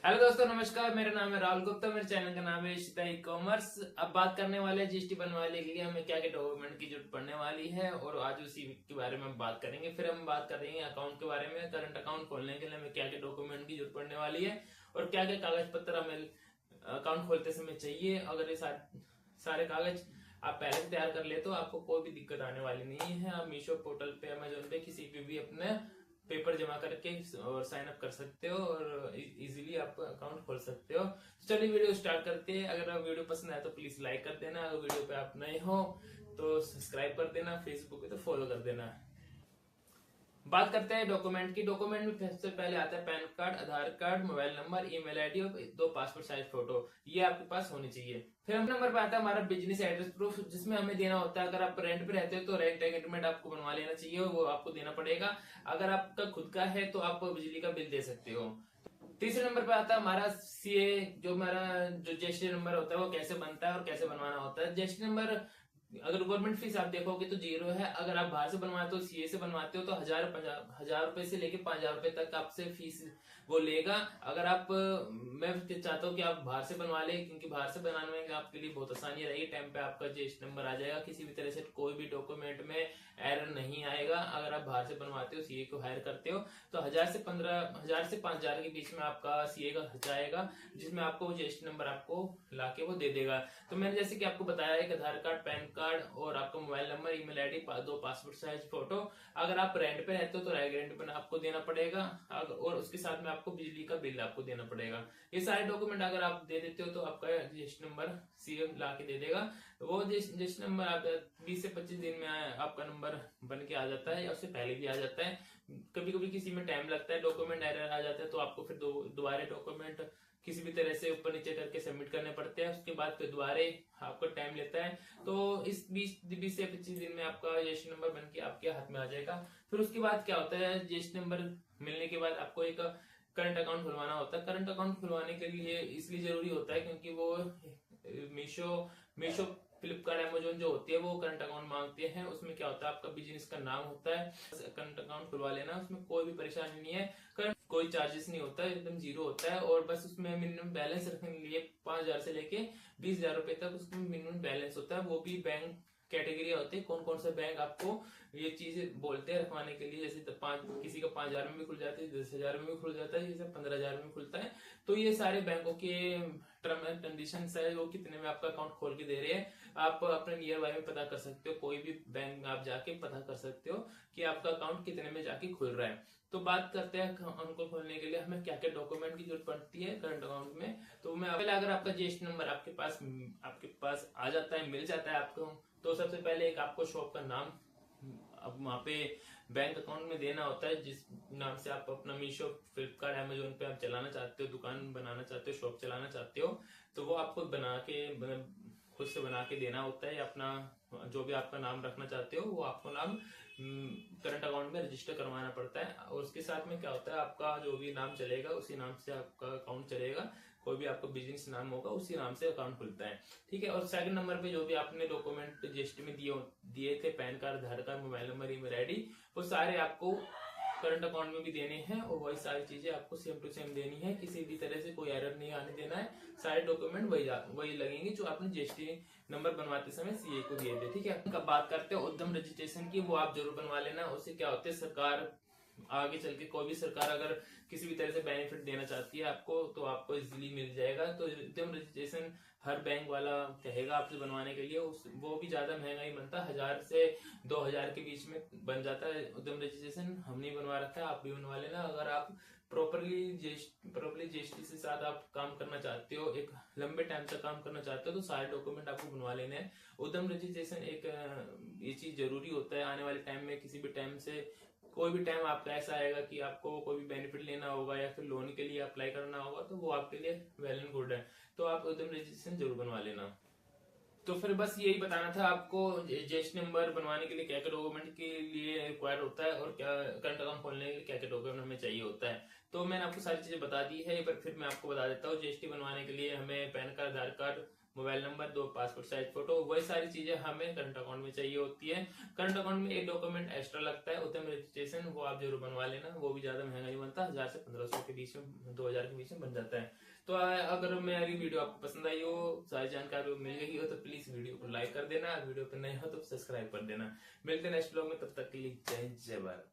Hello दोस्तों, नमस्कार। मेरा नाम है राहुल गुप्ता। मेरे चैनल का नाम है इशिता ई कॉमर्स। अब बात करने वाले हैं जीएसटी बनवाने के लिए हमें क्या क्या डॉक्यूमेंट की जरूरत पड़ने वाली है, और आज उसी के बारे में हम बात करेंगे। फिर हम बात करेंगे अकाउंट के बारे में। करंट अकाउंट खोलने के लिए हमें क्या क्या डॉक्यूमेंट की जरूरत पड़ने वाली है और क्या क्या कागज पत्र हमें अकाउंट खोलते समय चाहिए। अगर ये सारे कागज आप पहले से तैयार कर ले तो आपको कोई भी दिक्कत आने वाली नहीं है। आप मीशो पोर्टल पे, अमेजोन पे, किसी पे भी अपने पेपर जमा करके और साइन अप कर सकते हो और इजीली आप अकाउंट खोल सकते हो। तो चलिए वीडियो स्टार्ट करते हैं। अगर आप वीडियो पसंद आए तो प्लीज लाइक कर देना। अगर वीडियो पे आप नए हो तो सब्सक्राइब कर देना। फेसबुक पे तो फॉलो कर देना। बात करते हैं डॉक्यूमेंट की। डॉक्यूमेंट में सबसे पहले आता है PAN card, Aadhaar card, mobile number, email ID और 2 पासपोर्ट साइज फोटो। ये आपके पास होनी चाहिए। फिर हम नंबर पे आता है हमारा बिजनेस एड्रेस प्रूफ, जिसमें हमें देना होता है। अगर आप रेंट पे रहते हो तो रेंट एग्रीमेंट आपको बनवा लेना चाहिए, वो आपको देना पड़ेगा। अगर आपका खुद का है तो आप बिजली का बिल दे सकते हो। तीसरे नंबर पे आता है हमारा सीए, जो हमारा जो जीएसटी नंबर होता है वो कैसे बनता है और कैसे बनवाना होता है। जीएसटी नंबर अगर गवर्नमेंट फीस आप देखोगे तो 0 है। अगर आप बाहर से बनवाते हो, सीए से बनवाते हो, तो हजार रुपए से लेके 5,000 रुपए तक आपसे फीस वो लेगा। अगर आप मैं चाहता हूँ कि आप बाहर से बनवा ले, क्योंकि बाहर से बनाने में आपके लिए बहुत आसानी रहेगी। टाइम पे आपका जीएसटी नंबर आ जाएगा, किसी भी तरह से कोई भी डॉक्यूमेंट में एरर नहीं आएगा। अगर आप बाहर से बनवाते हो, सीए को हायर करते हो, तो 1,000 से 5,000 के बीच में आपका सीए का खर्चा आएगा, जिसमें आपको जीएसटी नंबर आपको लाके वो दे देगा। तो मैंने जैसे कि आपको बताया है कि आधार कार्ड, पैन कार्ड और आपका mobile number, email ID, 2 passport size photo. अगर आप रेंट पे रहते हो तो रेंट पे आपको देना पड़ेगा, और उसके साथ में आपको बिजली का बिल आपको देना पड़ेगा। ये सारे डॉक्यूमेंट अगर आप दे देते हो तो आपका जीएसटी नंबर सीएम ला के दे देगा। वो जीएसटी नंबर आप 20 से 25 दिन में आपका नंबर बन के आ जाता है, या उससे पहले भी आ जाता है। कभी कभी किसी में टाइम लगता है, डॉक्यूमेंट एरर आ जाता है, तो आपको फिर दोबारा डॉक्यूमेंट किसी भी तरह से ऊपर नीचे करके सबमिट करने पड़ते हैं। उसके बाद फिर दोबारा आपको टाइम लेता है। तो इस 20 से 25 दिन में आपका जीएसटी नंबर बन के आपके हाथ में आ जाएगा। फिर उसके बाद क्या होता है, जीएसटी नंबर मिलने के बाद आपको एक करंट अकाउंट खुलवाना होता है। करंट अकाउंट खुलवाने के लिए इसलिए जरूरी होता है क्योंकि वो मीशो फ्लिपकार्ट, अमेजोन जो होती है वो करंट अकाउंट मांगते हैं। उसमें क्या होता है, आपका बिजनेस का नाम होता है। करंट अकाउंट खुलवा लेना, उसमें कोई भी परेशानी नहीं है। करंट कोई चार्जेस नहीं होता है, एकदम 0 होता है। और बस उसमें मिनिमम बैलेंस रखने के लिए 5,000 से लेके 20,000 रुपए तक उसमें मिनिमम बैलेंस होता है। वो भी बैंक कैटेगरी होती है, कौन कौन सा बैंक आपको ये चीजें बोलते हैं रखवाने के लिए। जैसे किसी का 5,000 में भी खुल जाती है, 10,000 में भी खुल जाता है, जैसे 15,000 में खुलता है। तो ये सारे बैंकों के टर्म एंड कंडीशन है, वो कितने में आपका अकाउंट खोल के दे रहे हैं। आप अपने नियर बाय में पता कर सकते हो, कोई भी बैंक आप जाके पता कर सकते हो कि आपका अकाउंट कितने में जाके खुल रहा है। तो बात करते हैं अकाउंट को खोलने के लिए हमें क्या क्या डॉक्यूमेंट की जरूरत पड़ती है करंट अकाउंट में। तो मैं पहले, अगर आपका जीएसटी नंबर आपके पास आ जाता है, मिल जाता है आपको, तो सबसे पहले एक आपको शॉप का नाम अब वहां पे बैंक अकाउंट में देना होता है, जिस नाम से आप अपना मीशो, फ्लिपकार्ट, अमेजोन पे आप चलाना चाहते हो, दुकान बनाना चाहते हो, शॉप चलाना चाहते हो। तो वो आपको बना के, खुद से बना के देना होता है। अपना जो भी आपका नाम रखना चाहते हो वो आपको नाम करंट अकाउंट में रजिस्टर करवाना पड़ता है। और उसके साथ में क्या होता है, आपका जो भी नाम चलेगा उसी नाम से आपका अकाउंट चलेगा। कोई भी आपका बिजनेस नाम होगा उसी नाम से अकाउंट खुलता है। ठीक है। और सेकंड नंबर पे जो भी आपने डॉक्यूमेंट जीएसटी में दिए थे, PAN card, Aadhaar card, mobile number, email ID, वो सारे आपको करंट अकाउंट में भी देने हैं। और वही सारी चीजें आपको सेम टू सेम देनी है, किसी भी तरह से कोई एरर नहीं आने देना है। सारे डॉक्यूमेंट वही लगेंगे जो आपने जीएसटी नंबर बनवाते समय सीए को दिए थे। ठीक है। कब बात करते हैं उद्यम रजिस्ट्रेशन की, वो आप जरूर बनवा लेना। उससे क्या होता है, सरकार आगे चल के, कोई भी सरकार अगर किसी भी तरह से बेनिफिट देना चाहती है आपको, तो आपको इजीली मिल जाएगा। तो उद्यम रजिस्ट्रेशन हर बैंक वाला कहेगा आपसे बनवाने के लिए। वो भी ज्यादा महंगा ही बनता है, 1,000 से 2,000 के बीच में बन जाता है उद्यम रजिस्ट्रेशन। हमने बनवा रखा है, आप भी बनवा लेना। अगर आप प्रॉपरली जीएसटी से साथ आप काम करना चाहते हो, एक लंबे टाइम तक काम करना चाहते हो, तो सारे डॉक्यूमेंट आपको बनवा लेने हैं। उद्यम रजिस्ट्रेशन एक ये चीज जरूरी होता है। आने वाले टाइम में किसी भी टाइम से, कोई भी टाइम आपका ऐसा आएगा कि आपको कोई भी बेनिफिट लेना होगा या फिर लोन के लिए अप्लाई करना होगा, तो वो आपके लिए वेल एंड गुड है। तो आप उद्यम रजिस्ट्रेशन जरूर बनवा लेना। तो फिर बस यही बताना था आपको, जीएसटी नंबर बनवाने के लिए क्या क्या डॉक्यूमेंट के लिए रिक्वायर होता है, और क्या करंट अकाउंट खोलने के लिए क्या क्या डॉक्यूमेंट हमें चाहिए होता है। तो मैंने आपको सारी चीजें बता दी है, पर फिर मैं आपको बता देता हूँ। जीएसटी बनवाने के लिए हमें PAN card, Aadhaar card, mobile number, 2 passport size photo, वही सारी चीजें हमें करंट अकाउंट में चाहिए होती है। करंट अकाउंट में एक डॉक्यूमेंट एक्स्ट्रा लगता है, उत्तम रजिस्ट्रेशन, वो आप जरूर बनवा लेना, वो भी ज्यादा महंगा नहीं बनता, 1000 से 1500 के बीच में, 2000 के बीच में बन जाता है। तो अगर मेरी वीडियो आपको पसंद आई हो, सारी जानकारी मिल गई हो, तो प्लीज वीडियो को लाइक कर देना, वीडियो पे नए हो तो सब्सक्राइब कर देना। मिलते हैं नेक्स्ट ब्लॉग में, तब तक के लिए जय जय भारत।